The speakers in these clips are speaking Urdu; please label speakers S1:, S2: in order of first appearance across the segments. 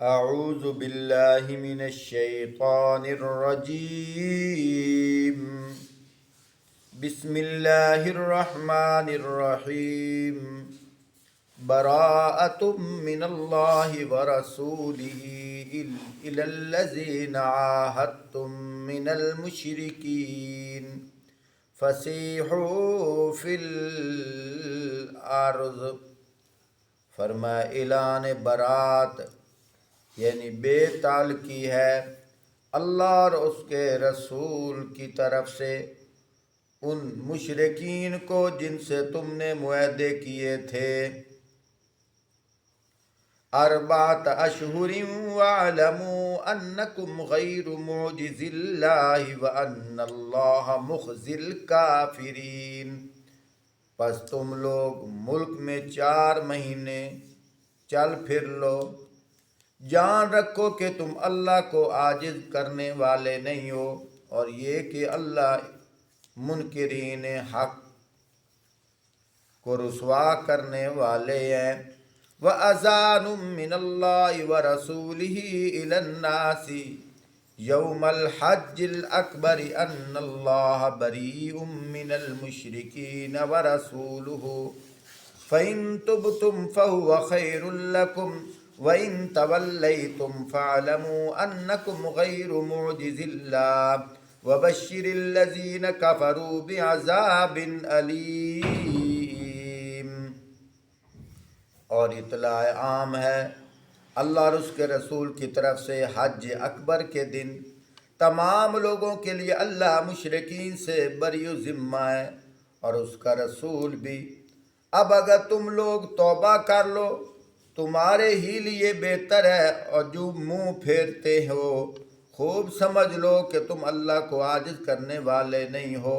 S1: اعوذ باللہ من الشیطان الرجیم بسم اللہ الرحمن الرحیم براءۃ من اللہ ورسولہ الی الذین عاہدتم من المشرکین فسیحوا فی الارض۔ فرمایا اعلان برات یعنی بے تعلقی ہے اللہ اور اس کے رسول کی طرف سے ان مشرکین کو جن سے تم نے معاہدے کیے تھے۔ اربعۃ اشہر واعلموا انکم غیر معجز اللہ وان اللہ مخزی الکافرین۔ پس تم لوگ ملک میں 4 مہینے چل پھر لو، جان رکھو کہ تم اللہ کو عاجز کرنے والے نہیں ہو، اور یہ کہ اللہ منکرین حق کو رسوا کرنے والے ہیں۔ وَأَذَانٌ مِّنَ اللَّهِ وَرَسُولِهِ إِلَى النَّاسِ يَوْمَ الْحَجِّ الْأَكْبَرِ أَنَّ اللَّهَ بَرِيءٌ مِّنَ الْمُشْرِكِينَ وَرَسُولُهُ فَإِن تُبْتُمْ فَهُوَ خَيْرٌ لَّكُمْ وَإِن تَوَلَّيْتُمْ فَاعْلَمُوا أَنَّكُمْ غَيْرُ مُعْجِزِ اللَّهِ وَبَشِّرِ الَّذِينَ كَفَرُوا بِعَذَابٍ أَلِيمٍ۔ اور اطلاع عام ہے اللہ اور اس کے رسول کی طرف سے حج اکبر کے دن تمام لوگوں کے لیے اللہ مشرکین سے بری و ذمہ ہے اور اس کا رسول بھی۔ اب اگر تم لوگ توبہ کر لو تمہارے ہی لیے بہتر ہے، اور جو منہ پھیرتے ہو خوب سمجھ لو کہ تم اللہ کو عاجز کرنے والے نہیں ہو۔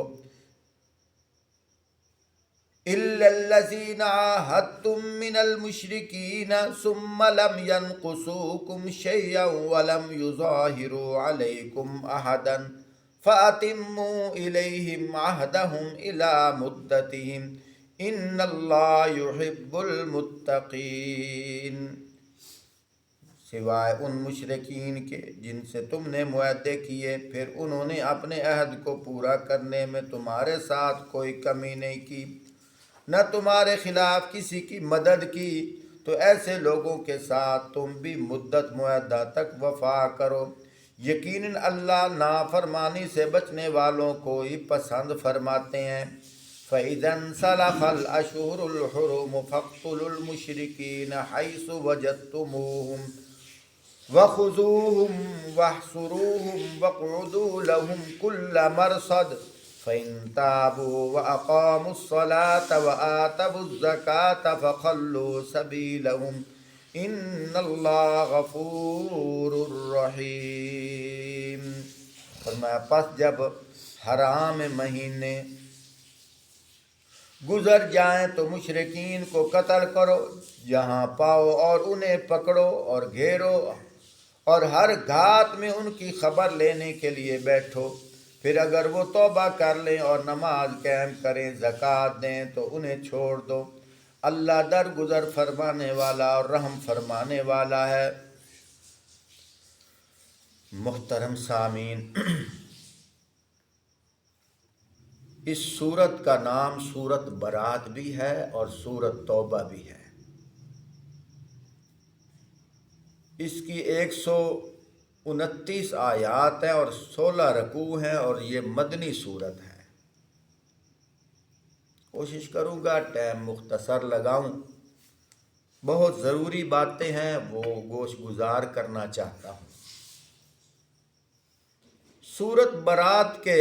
S1: إِلَّا الَّذِينَ عَاهَدتُّم مِّنَ الْمُشْرِكِينَ ثُمَّ لَمْ يَنقُصُوكُمْ شَيْئًا وَلَمْ يُظَاهِرُوا عَلَيْكُمْ أَحَدًا فَأَتِمُّوا إِلَيْهِمْ عَهْدَهُمْ إِلَى مُدَّتِهِمْ إِنَّ اللَّهَ يُحِبُّ الْمُتَّقِينَ۔ سوائے ان مشرکین کے جن سے تم نے معاہدے کیے، پھر انہوں نے اپنے عہد کو پورا کرنے میں تمہارے ساتھ کوئی کمی نہیں کی، نہ تمہارے خلاف کسی کی مدد کی، تو ایسے لوگوں کے ساتھ تم بھی مدت معاہدہ تک وفا کرو۔ یقیناً اللہ نافرمانی سے بچنے والوں کو ہی پسند فرماتے ہیں۔ فَإِذَا انْسَلَخَ الْأَشْهُرُ الْحُرُمُ فَاقْتُلُوا الْمُشْرِكِينَ حَيْثُ وَجَدتُّمُوهُمْ وَخُذُوهُمْ وَاحْصُرُوهُمْ وَاقْعُدُوا لَهُمْ كُلَّ مَرْصَدٍ فَإِن تَابُوا وَأَقَامُوا الصَّلَاةَ وَآتَوُا الزَّكَاةَ فَخَلُّوا سَبِيلَهُمْ إِنَّ اللَّهَ غَفُورٌ رَّحِيمٌ۔ فرمایا پس جب حرام مہینے گزر جائیں تو مشرکین کو قتل کرو جہاں پاؤ، اور انہیں پکڑو اور گھیرو، اور ہر گھات میں ان کی خبر لینے کے لیے بیٹھو۔ پھر اگر وہ توبہ کر لیں اور نماز قائم کریں، زکوٰۃ دیں تو انہیں چھوڑ دو۔ اللہ درگزر فرمانے والا اور رحم فرمانے والا ہے۔ محترم سامعین، اس سورت کا نام سورت برات بھی ہے اور سورت توبہ بھی ہے۔ اس کی 129 آیات ہیں اور 16 رکوع ہیں، اور یہ مدنی سورت ہے۔ کوشش کروں گا ٹائم مختصر لگاؤں، بہت ضروری باتیں ہیں وہ گوش گزار کرنا چاہتا ہوں۔ سورت برات کے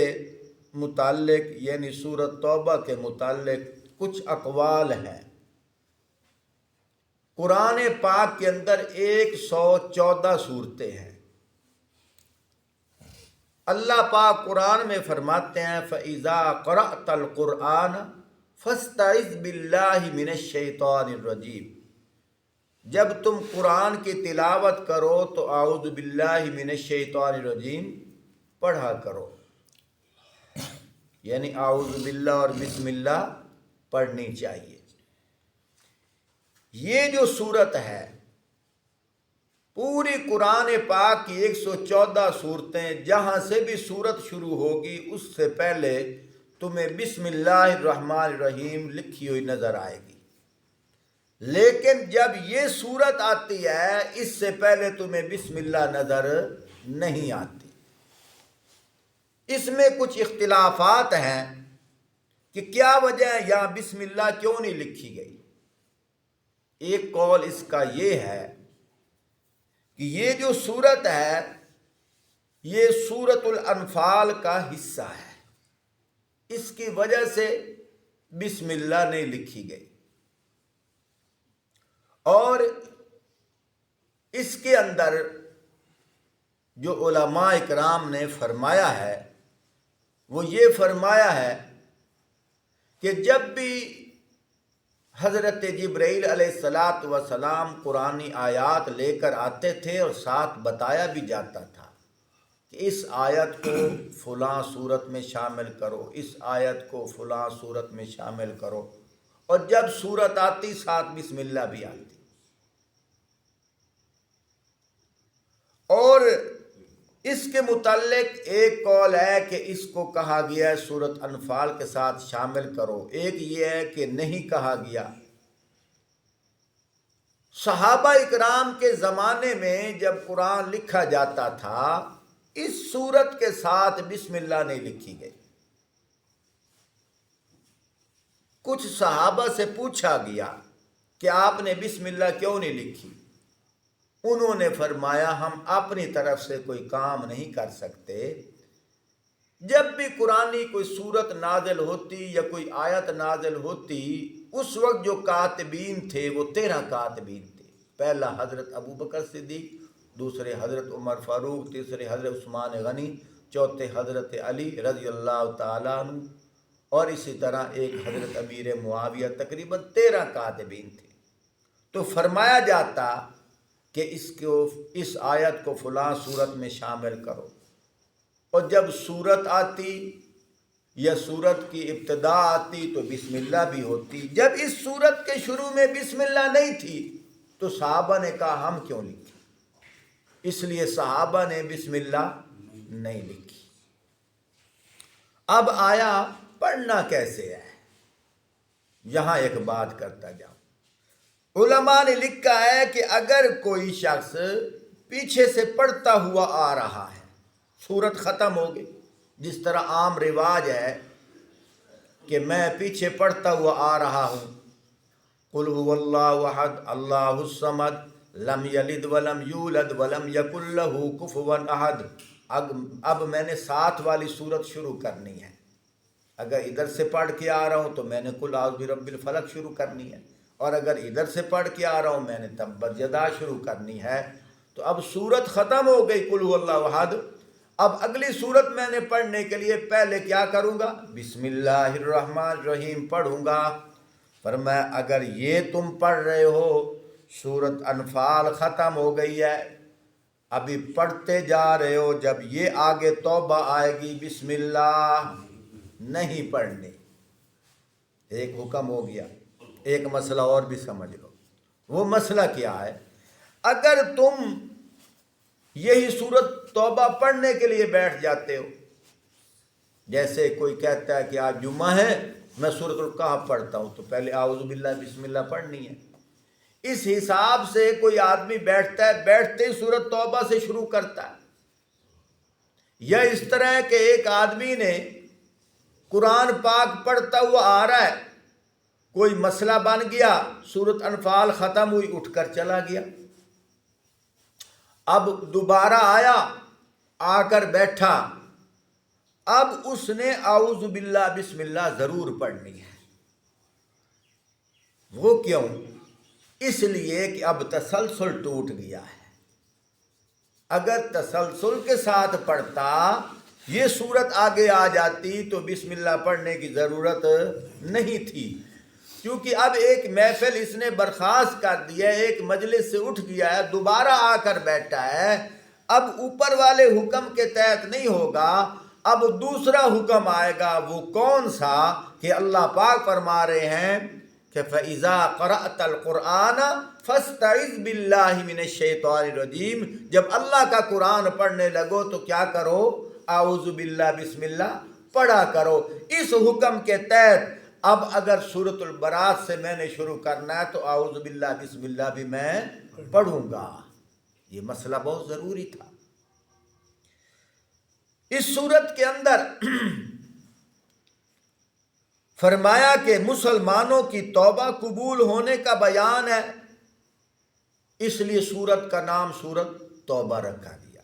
S1: متعلق یعنی سورت توبہ کے متعلق کچھ اقوال ہیں۔ قرآن پاک کے اندر 114 صورتیں ہیں۔ اللہ پاک قرآن میں فرماتے ہیں فَإِذَا قَرَأْتَ الْقُرْآنَ فَاسْتَعِذْ بِاللَّهِ مِنَ الشَّيْطَانِ الرَّجِيمِ۔ جب تم قرآن کی تلاوت کرو تو اعوذ باللہ من الشیطان الرجیم پڑھا کرو، یعنی اعوذ باللہ اور بسم اللہ پڑھنی چاہیے۔ یہ جو صورت ہے پوری قرآن پاک کی 114 صورتیں جہاں سے بھی صورت شروع ہوگی اس سے پہلے تمہیں بسم اللہ الرحمن الرحیم لکھی ہوئی نظر آئے گی، لیکن جب یہ صورت آتی ہے اس سے پہلے تمہیں بسم اللہ نظر نہیں آتی۔ اس میں کچھ اختلافات ہیں کہ کیا وجہ ہے یہاں بسم اللہ کیوں نہیں لکھی گئی۔ ایک قول اس کا یہ ہے کہ یہ جو صورت ہے یہ سورۃ الانفال کا حصہ ہے، اس کی وجہ سے بسم اللہ نہیں لکھی گئی، اور اس کے اندر جو علماء اکرام نے فرمایا ہے وہ یہ فرمایا ہے کہ جب بھی حضرت جبرائیل علیہ السلام قرآنی آیات لے کر آتے تھے اور ساتھ بتایا بھی جاتا تھا کہ اس آیت کو فلاں صورت میں شامل کرو، اس آیت کو فلاں صورت میں شامل کرو، اور جب صورت آتی ساتھ بسم اللہ بھی آتی۔ اور اس کے متعلق ایک قول ہے کہ اس کو کہا گیا ہے سورۃ انفال کے ساتھ شامل کرو، ایک یہ ہے کہ نہیں کہا گیا۔ صحابہ اکرام کے زمانے میں جب قرآن لکھا جاتا تھا اس سورت کے ساتھ بسم اللہ نہیں لکھی گئی۔ کچھ صحابہ سے پوچھا گیا کہ آپ نے بسم اللہ کیوں نہیں لکھی؟ انہوں نے فرمایا ہم اپنی طرف سے کوئی کام نہیں کر سکتے، جب بھی قرآنی کوئی صورت نازل ہوتی یا کوئی آیت نازل ہوتی اس وقت جو کاتبین تھے وہ 13 کاتبین تھے، پہلا حضرت ابو بکر صدیق، دوسرے حضرت عمر فاروق، تیسرے حضرت عثمان غنی، چوتھے حضرت علی رضی اللہ تعالیٰ عنہ، اور اسی طرح ایک حضرت امیر معاویہ، تقریباً 13 کاتبین تھے۔ تو فرمایا جاتا کہ اس آیت کو فلاں صورت میں شامل کرو، اور جب صورت آتی یا صورت کی ابتدا آتی تو بسم اللہ بھی ہوتی۔ جب اس صورت کے شروع میں بسم اللہ نہیں تھی تو صحابہ نے کہا ہم کیوں لکھیں، اس لیے صحابہ نے بسم اللہ نہیں لکھی۔ اب آیا پڑھنا کیسے ہے، یہاں ایک بات کرتا جاؤں۔ علماء نے لکھا ہے کہ اگر کوئی شخص پیچھے سے پڑھتا ہوا آ رہا ہے، سورت ختم ہو گئی، جس طرح عام رواج ہے کہ میں پیچھے پڑھتا ہوا آ رہا ہوں، قل هو اللہ احد اللہ الصمد لم یلد ولم یولد ولم یکن لہ کفوا احد، اب میں نے ساتھ والی سورت شروع کرنی ہے۔ اگر ادھر سے پڑھ کے آ رہا ہوں تو میں نے قل اعوذ برب الفلق شروع کرنی ہے، اور اگر ادھر سے پڑھ کے آ رہا ہوں میں نے تبت یدا شروع کرنی ہے۔ تو اب سورت ختم ہو گئی قل هو اللہ احد، اب اگلی سورت میں نے پڑھنے کے لیے پہلے کیا کروں گا؟ بسم اللہ الرحمن الرحیم پڑھوں گا۔ فرمایا اگر یہ تم پڑھ رہے ہو، سورت انفال ختم ہو گئی ہے، ابھی پڑھتے جا رہے ہو، جب یہ آگے توبہ آئے گی بسم اللہ نہیں پڑھنی، ایک حکم ہو گیا۔ ایک مسئلہ اور بھی سمجھ لو، وہ مسئلہ کیا ہے؟ اگر تم یہی سورت توبہ پڑھنے کے لیے بیٹھ جاتے ہو، جیسے کوئی کہتا ہے کہ آج جمعہ ہے میں سورۃ الکہف پڑھتا ہوں، تو پہلے اعوذ باللہ بسم اللہ پڑھنی ہے۔ اس حساب سے کوئی آدمی بیٹھتا ہے، بیٹھتے ہی سورۃ توبہ سے شروع کرتا ہے، یا اس طرح ہے کہ ایک آدمی نے قرآن پاک پڑھتا ہوا آ رہا ہے، کوئی مسئلہ بن گیا، سورۃ انفال ختم ہوئی، اٹھ کر چلا گیا، اب دوبارہ آیا، آ کر بیٹھا، اب اس نے اعوذ باللہ بسم اللہ ضرور پڑھنی ہے۔ وہ کیوں؟ اس لیے کہ اب تسلسل ٹوٹ گیا ہے۔ اگر تسلسل کے ساتھ پڑھتا، یہ صورت آگے آ جاتی تو بسم اللہ پڑھنے کی ضرورت نہیں تھی، کیونکہ اب ایک محفل اس نے برخاست کر دی ہے، ایک مجلس سے اٹھ گیا ہے، دوبارہ آ کر بیٹھا ہے، اب اوپر والے حکم کے تحت نہیں ہوگا، اب دوسرا حکم آئے گا۔ وہ کون سا؟ کہ اللہ پاک فرما رہے ہیں کہ فَإِذَا قَرَأْتَ الْقُرْآنَ فَاسْتَعِذْ بِاللَّهِ مِنَ الشَّيْطَانِ الرَّجِيمِ، جب اللہ کا قرآن پڑھنے لگو تو کیا کرو؟ اعوذ باللہ بسم اللہ پڑھا کرو۔ اس حکم کے تحت اب اگر سورۃ البراۃ سے میں نے شروع کرنا ہے تو اعوذ باللہ بسم اللہ بھی میں پڑھوں گا۔ یہ مسئلہ بہت ضروری تھا۔ اس سورت کے اندر فرمایا کہ مسلمانوں کی توبہ قبول ہونے کا بیان ہے، اس لیے سورت کا نام سورت توبہ رکھا گیا،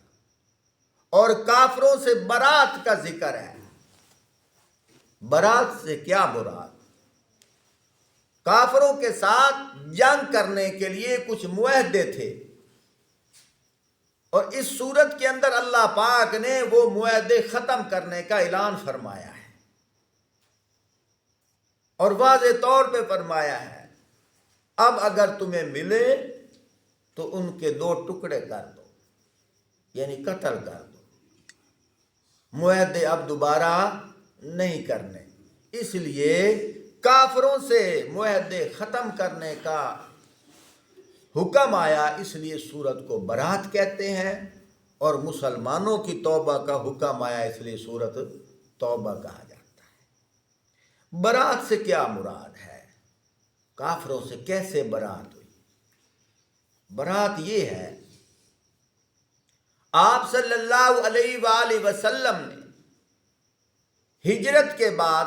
S1: اور کافروں سے برات کا ذکر ہے۔ برات سے کیا مراد؟ کافروں کے ساتھ جنگ کرنے کے لیے کچھ معاہدے تھے، اور اس سورت کے اندر اللہ پاک نے وہ معاہدے ختم کرنے کا اعلان فرمایا ہے، اور واضح طور پہ فرمایا ہے اب اگر تمہیں ملے تو ان کے 2 ٹکڑے کر دو، یعنی قتل کر دو، معاہدے اب دوبارہ نہیں کرنے۔ اس لیے کافروں سے معاہدے ختم کرنے کا حکم آیا، اس لیے سورت کو برات کہتے ہیں، اور مسلمانوں کی توبہ کا حکم آیا، اس لیے سورت توبہ کہا جاتا ہے۔ برات سے کیا مراد ہے؟ کافروں سے کیسے برات ہوئی؟ برات یہ ہے، آپ صلی اللہ علیہ وآلہ وسلم نے ہجرت کے بعد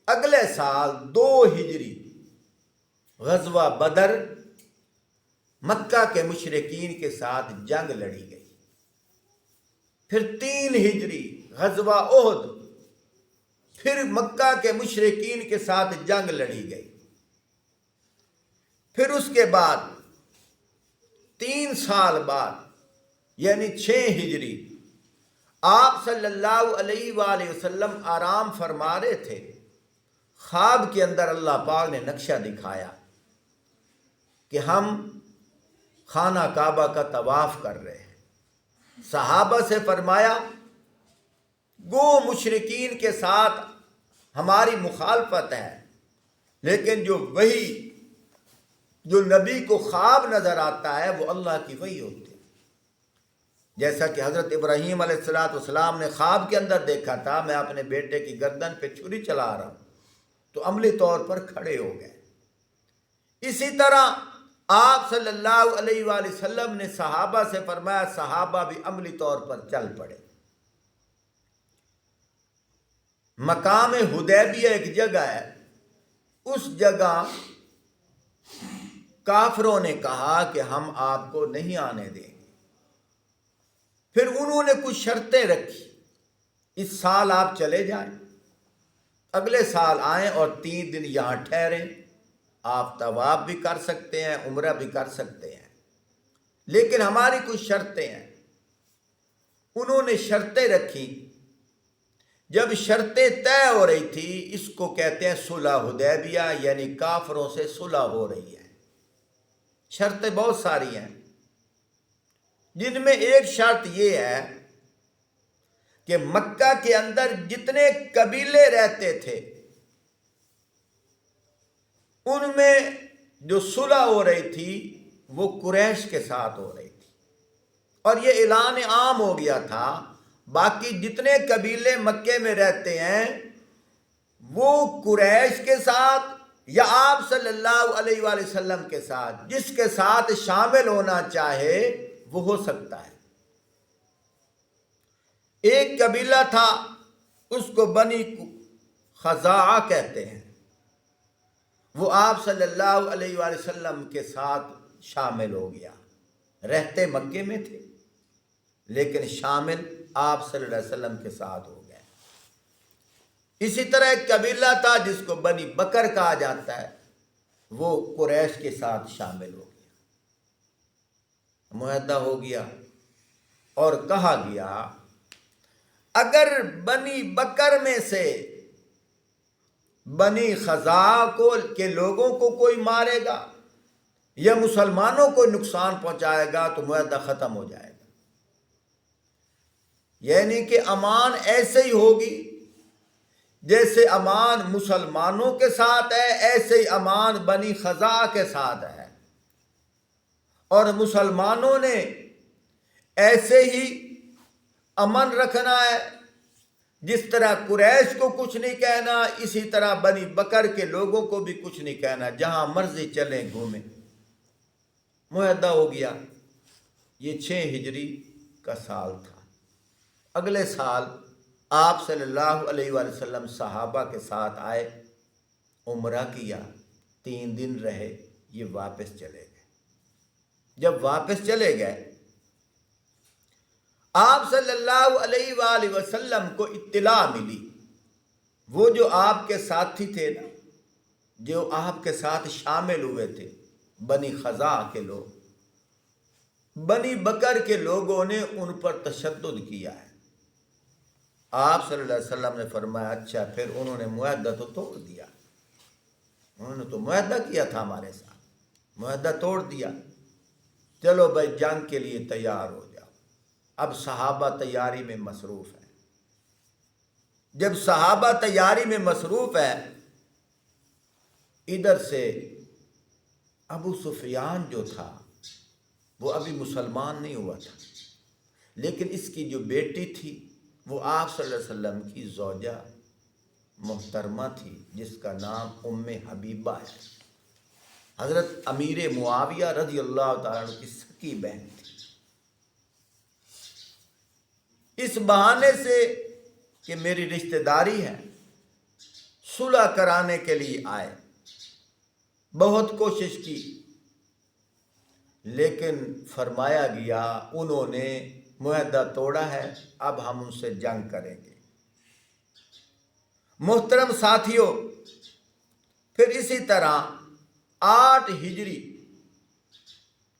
S1: اگلے سال 2 ہجری غزوہ بدر مکہ کے مشرکین کے ساتھ جنگ لڑی گئی، پھر 3 ہجری غزوہ احد پھر مکہ کے مشرکین کے ساتھ جنگ لڑی گئی، پھر اس کے بعد 3 سال بعد یعنی 6 ہجری آپ صلی اللہ علیہ وآلہ وسلم آرام فرما رہے تھے، خواب کے اندر اللہ پاک نے نقشہ دکھایا کہ ہم خانہ کعبہ کا طواف کر رہے ہیں۔ صحابہ سے فرمایا گو مشرکین کے ساتھ ہماری مخالفت ہے، لیکن جو نبی کو خواب نظر آتا ہے وہ اللہ کی وحی ہوتی ہے۔ جیسا کہ حضرت ابراہیم علیہ السلام نے خواب کے اندر دیکھا تھا، میں اپنے بیٹے کی گردن پہ چھری چلا رہا ہوں، تو عملی طور پر کھڑے ہو گئے۔ اسی طرح آپ صلی اللہ علیہ وآلہ وسلم نے صحابہ سے فرمایا، صحابہ بھی عملی طور پر چل پڑے۔ مقام حدیبیہ ایک جگہ ہے، اس جگہ کافروں نے کہا کہ ہم آپ کو نہیں آنے دیں گے۔ پھر انہوں نے کچھ شرطیں رکھی، اس سال آپ چلے جائیں، اگلے سال آئیں اور 3 دن یہاں ٹھہریں، آپ طواف بھی کر سکتے ہیں، عمرہ بھی کر سکتے ہیں، لیکن ہماری کچھ شرطیں ہیں۔ انہوں نے شرطیں رکھی۔ جب شرطیں طے ہو رہی تھی، اس کو کہتے ہیں صلح حدیبیہ، یعنی کافروں سے صلح ہو رہی ہے۔ شرطیں بہت ساری ہیں، جن میں ایک شرط یہ ہے کہ مکہ کے اندر جتنے قبیلے رہتے تھے ان میں جو صلح ہو رہی تھی وہ قریش کے ساتھ ہو رہی تھی، اور یہ اعلان عام ہو گیا تھا باقی جتنے قبیلے مکے میں رہتے ہیں وہ قریش کے ساتھ یا آپ صلی اللہ علیہ وآلہ وسلم کے ساتھ، جس کے ساتھ شامل ہونا چاہے وہ ہو سکتا ہے۔ ایک قبیلہ تھا، اس کو بنی خزاعہ کہتے ہیں، وہ آپ صلی اللہ علیہ وآلہ وسلم کے ساتھ شامل ہو گیا، رہتے مکے میں تھے لیکن شامل آپ صلی اللہ علیہ وسلم کے ساتھ ہو گئے۔ اسی طرح ایک قبیلہ تھا جس کو بنی بکر کہا جاتا ہے، وہ قریش کے ساتھ شامل ہو گیا، معاہدہ ہو گیا، اور کہا گیا اگر بنی بکر میں سے بنی خزاعہ کے لوگوں کو کوئی مارے گا یا مسلمانوں کو نقصان پہنچائے گا تو معاہدہ ختم ہو جائے گا، یعنی کہ امان ایسے ہی ہوگی جیسے امان مسلمانوں کے ساتھ ہے ایسے ہی امان بنی خزاع کے ساتھ ہے، اور مسلمانوں نے ایسے ہی امن رکھنا ہے۔ جس طرح قریش کو کچھ نہیں کہنا، اسی طرح بنی بکر کے لوگوں کو بھی کچھ نہیں کہنا، جہاں مرضی چلیں گھومیں۔ معاہدہ ہو گیا۔ یہ 6 ہجری کا سال تھا۔ اگلے سال آپ صلی اللہ علیہ وآلہ وسلم صحابہ کے ساتھ آئے، عمرہ کیا، 3 دن رہے، یہ واپس چلے گئے۔ جب واپس چلے گئے، آپ صلی اللہ علیہ وآلہ وسلم کو اطلاع ملی، وہ جو آپ کے ساتھی تھے نا، جو آپ کے ساتھ شامل ہوئے تھے، بنی خزاع کے لوگ، بنی بکر کے لوگوں نے ان پر تشدد کیا ہے۔ آپ صلی اللہ علیہ وسلم نے فرمایا اچھا، پھر انہوں نے معاہدہ تو توڑ دیا، انہوں نے تو معاہدہ کیا تھا ہمارے ساتھ، معاہدہ توڑ دیا، چلو بھائی جنگ کے لیے تیار ہو جاؤ۔ اب صحابہ تیاری میں مصروف ہیں۔ جب صحابہ تیاری میں مصروف ہے، ادھر سے ابو سفیان جو تھا وہ ابھی مسلمان نہیں ہوا تھا، لیکن اس کی جو بیٹی تھی وہ آپ صلی اللہ علیہ وسلم کی زوجہ محترمہ تھی، جس کا نام ام حبیبہ ہے، حضرت امیر معاویہ رضی اللہ تعالیٰ عنہ کی سکی بہن تھی۔ اس بہانے سے کہ میری رشتہ داری ہے، صلح کرانے کے لیے آئے، بہت کوشش کی، لیکن فرمایا گیا انہوں نے معاہدہ توڑا ہے، اب ہم ان سے جنگ کریں گے۔ محترم ساتھیوں، پھر اسی طرح 8 ہجری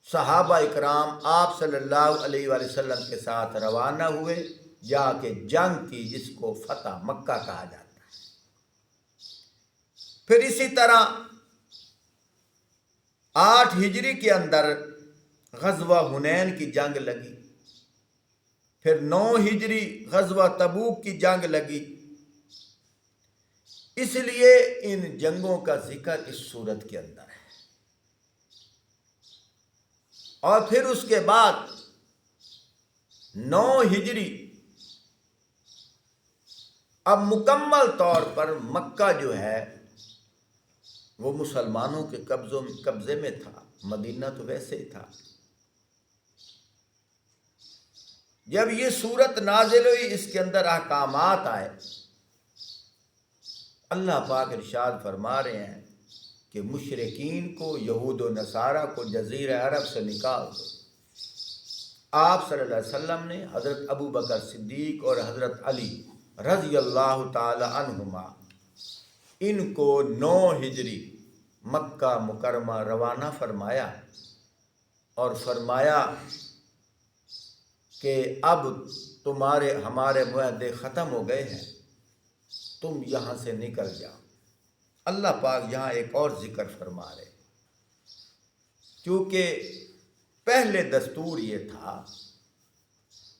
S1: صحابہ اکرام آپ صلی اللہ علیہ وآلہ وسلم کے ساتھ روانہ ہوئے، جا کے جنگ کی، جس کو فتح مکہ کہا جاتا ہے۔ پھر اسی طرح 8 ہجری کے اندر غزوہ حنین کی جنگ لگی، پھر 9 ہجری غزوہ تبوک کی جنگ لگی۔ اس لیے ان جنگوں کا ذکر اس صورت کے اندر ہے۔ اور پھر اس کے بعد 9 ہجری اب مکمل طور پر مکہ جو ہے وہ مسلمانوں کے قبضے میں تھا، مدینہ تو ویسے ہی تھا۔ جب یہ صورت نازل ہوئی، اس کے اندر احکامات آئے، اللہ پاک ارشاد فرما رہے ہیں کہ مشرکین کو، یہود و نصارہ کو جزیرہ عرب سے نکال دو۔ آپ صلی اللہ علیہ وسلم نے حضرت ابو بکر صدیق اور حضرت علی رضی اللہ تعالی عنہما ان کو 9 ہجری مکہ مکرمہ روانہ فرمایا، اور فرمایا کہ اب ہمارے معاہدے ختم ہو گئے ہیں، تم یہاں سے نکل جاؤ۔ اللہ پاک یہاں ایک اور ذکر فرما رہے، کیونکہ پہلے دستور یہ تھا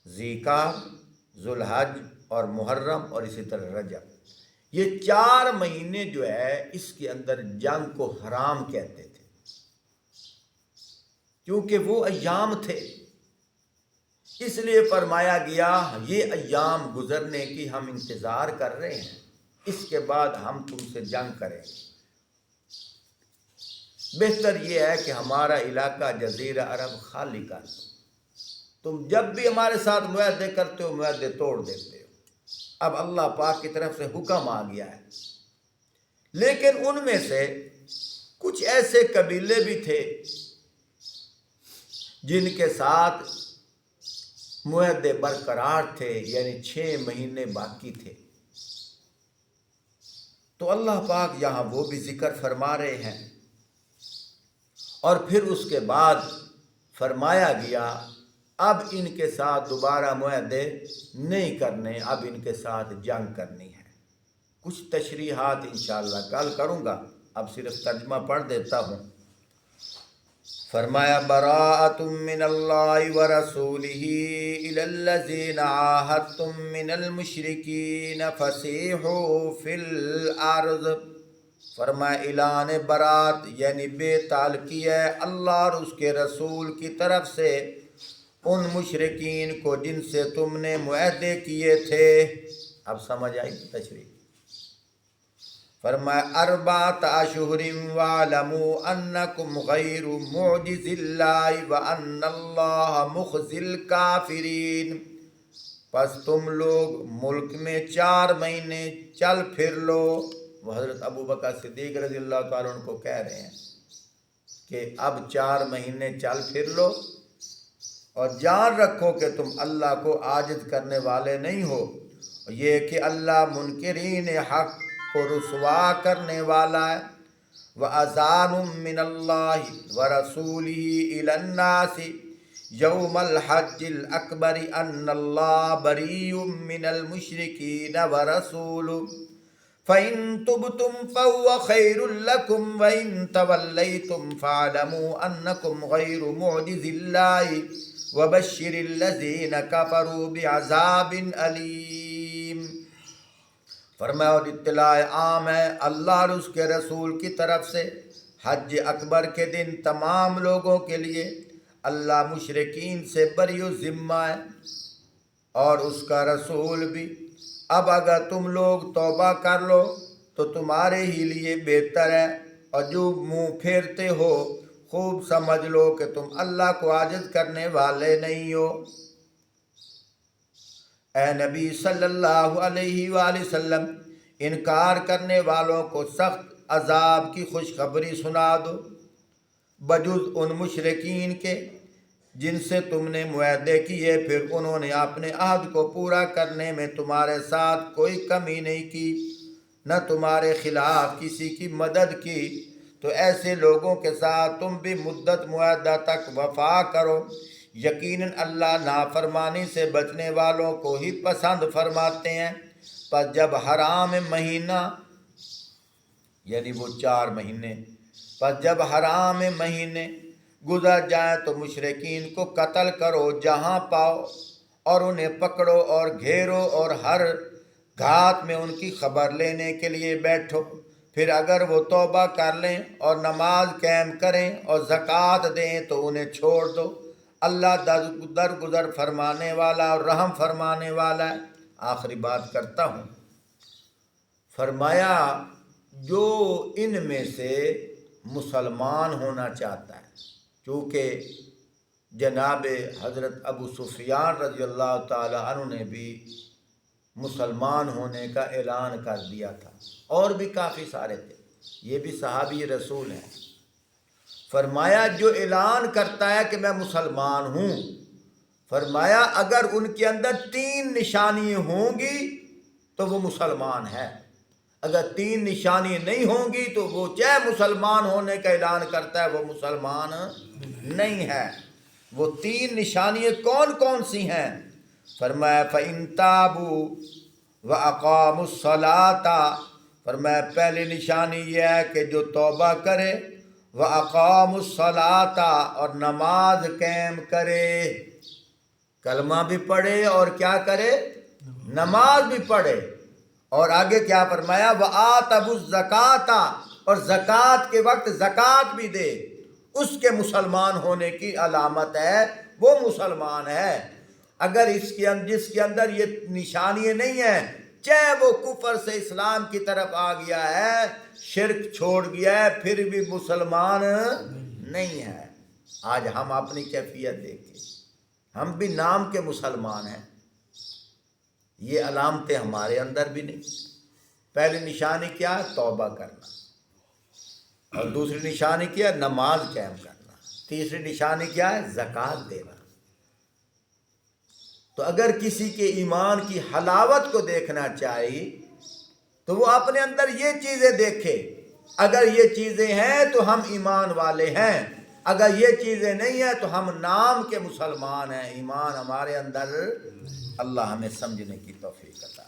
S1: ذیقعدہ، ذوالحج اور محرم اور اسی طرح رجب، یہ 4 مہینے جو ہے اس کے اندر جنگ کو حرام کہتے تھے، کیونکہ وہ ایام تھے۔ اس لیے فرمایا گیا یہ ایام گزرنے کی ہم انتظار کر رہے ہیں، اس کے بعد ہم تم سے جنگ کریں گے۔ بہتر یہ ہے کہ ہمارا علاقہ جزیرہ عرب خالی کر دو، تم جب بھی ہمارے ساتھ معاہدے کرتے ہو معاہدے توڑ دیتے ہو۔ اب اللہ پاک کی طرف سے حکم آ گیا ہے، لیکن ان میں سے کچھ ایسے قبیلے بھی تھے جن کے ساتھ معاہدے برقرار تھے، یعنی 6 مہینے باقی تھے، تو اللہ پاک یہاں وہ بھی ذکر فرما رہے ہیں۔ اور پھر اس کے بعد فرمایا گیا اب ان کے ساتھ دوبارہ معاہدے نہیں کرنے، اب ان کے ساتھ جنگ کرنی ہے۔ کچھ تشریحات انشاءاللہ کل کروں گا، اب صرف ترجمہ پڑھ دیتا ہوں۔ فرمایا براءۃ من اللہ ورسولہ الی الذین عاہدتم من المشرکین فسیحوا فی الارض، فرمایا اعلان برات یعنی بے تعلقی ہے اللہ اور اس کے رسول کی طرف سے ان مشرکین کو جن سے تم نے معاہدے کیے تھے۔ اب سمجھ آئی تشریح؟ فرمایا اربعۃ اشہر واعلموا انکم غیر معجز اللہ وان اللہ مخزی الکافرین، پس تم لوگ ملک میں 4 مہینے چل پھر لو۔ وہ حضرت ابو بکر صدیق رضی اللہ تعالیٰ عنہ کو کہہ رہے ہیں کہ اب 4 مہینے چل پھر لو اور جان رکھو کہ تم اللہ کو عاجز کرنے والے نہیں ہو، یہ کہ اللہ منکرین حق کو رسوا کرنے والا ہے۔ وَأَذَانٌ مِّنَ اللَّهِ وَرَسُولِهِ إِلَى النَّاسِ يَوْمَ الْحَجِّ الْأَكْبَرِ أَنَّ اللَّهَ بَرِيٌّ مِّنَ الْمُشْرِكِينَ وَرَسُولُهُ فَإِن تُبْتُمْ فَهُوَ خَيْرٌ لَكُمْ وَإِن تَوَلَّيْتُمْ فَاعْلَمُوا أَنَّكُمْ غَيْرُ مُعْجِزِي اللَّهِ وَبَشِّرِ الَّذِينَ كَفَرُوا بِعَذَابٍ أَلِيمٍ۔ فرمایا اور اطلاع عام ہے اللہ اور اس کے رسول کی طرف سے حج اکبر کے دن تمام لوگوں کے لیے اللہ مشرکین سے بری و ذمہ ہے اور اس کا رسول بھی۔ اب اگر تم لوگ توبہ کر لو تو تمہارے ہی لیے بہتر ہے، اور جو منہ پھیرتے ہو خوب سمجھ لو کہ تم اللہ کو عاجز کرنے والے نہیں ہو۔ اے نبی صلی اللہ علیہ وآلہ وسلم، انکار کرنے والوں کو سخت عذاب کی خوشخبری سنا دو، بجز ان مشرکین کے جن سے تم نے معاہدے کیے، پھر انہوں نے اپنے عہد کو پورا کرنے میں تمہارے ساتھ کوئی کمی نہیں کی، نہ تمہارے خلاف کسی کی مدد کی، تو ایسے لوگوں کے ساتھ تم بھی مدت معاہدہ تک وفا کرو، یقیناً اللہ نافرمانی سے بچنے والوں کو ہی پسند فرماتے ہیں۔ پس جب حرام مہینہ یعنی وہ 4 مہینے، پس جب حرام مہینے گزر جائیں تو مشرکین کو قتل کرو جہاں پاؤ، اور انہیں پکڑو اور گھیرو اور ہر گھات میں ان کی خبر لینے کے لیے بیٹھو، پھر اگر وہ توبہ کر لیں اور نماز قائم کریں اور زکوٰۃ دیں تو انہیں چھوڑ دو، اللہ درگزر فرمانے والا اور رحم فرمانے والا ہے۔ آخری بات کرتا ہوں، فرمایا جو ان میں سے مسلمان ہونا چاہتا ہے، چونکہ جناب حضرت ابو سفیان رضی اللہ تعالی عنہ نے بھی مسلمان ہونے کا اعلان کر دیا تھا، اور بھی کافی سارے تھے، یہ بھی صحابی رسول ہیں۔ فرمایا جو اعلان کرتا ہے کہ میں مسلمان ہوں، فرمایا اگر ان کے اندر 3 نشانی ہوں گی تو وہ مسلمان ہے، اگر 3 نشانی نہیں ہوں گی تو وہ چاہے مسلمان ہونے کا اعلان کرتا ہے وہ مسلمان نہیں ہے۔ وہ 3 نشانیاں کون کون سی ہیں؟ فرمایا فَإِن تَابُوا وَأَقَامُوا الصَّلَاةَ، فرمایا پہلی نشانی یہ ہے کہ جو توبہ کرے، وَأَقَامُوا الصَّلَاةَ، اور نماز قائم کرے، کلمہ بھی پڑھے اور کیا کرے؟ نماز بھی پڑھے، اور آگے کیا فرمایا؟ وَآتَوُا الزَّكَاةَ، اور زکوٰۃ کے وقت زکوٰۃ بھی دے، اس کے مسلمان ہونے کی علامت ہے، وہ مسلمان ہے۔ اگر جس کے اندر یہ نشانیاں نہیں ہیں، چاہے وہ کفر سے اسلام کی طرف آ گیا ہے، شرک چھوڑ گیا ہے، پھر بھی مسلمان نہیں ہے۔ آج ہم اپنی کیفیت دیکھیں، ہم بھی نام کے مسلمان ہیں، یہ علامتیں ہمارے اندر بھی نہیں۔ پہلی نشانی کیا ہے؟ توبہ کرنا، اور دوسری نشانی کیا ہے؟ نماز قائم کرنا، تیسری نشانی کیا ہے؟ زکوٰۃ دینا۔ تو اگر کسی کے ایمان کی حلاوت کو دیکھنا چاہیے تو وہ اپنے اندر یہ چیزیں دیکھے، اگر یہ چیزیں ہیں تو ہم ایمان والے ہیں، اگر یہ چیزیں نہیں ہیں تو ہم نام کے مسلمان ہیں، ایمان ہمارے اندر۔ اللہ ہمیں سمجھنے کی توفیق عطا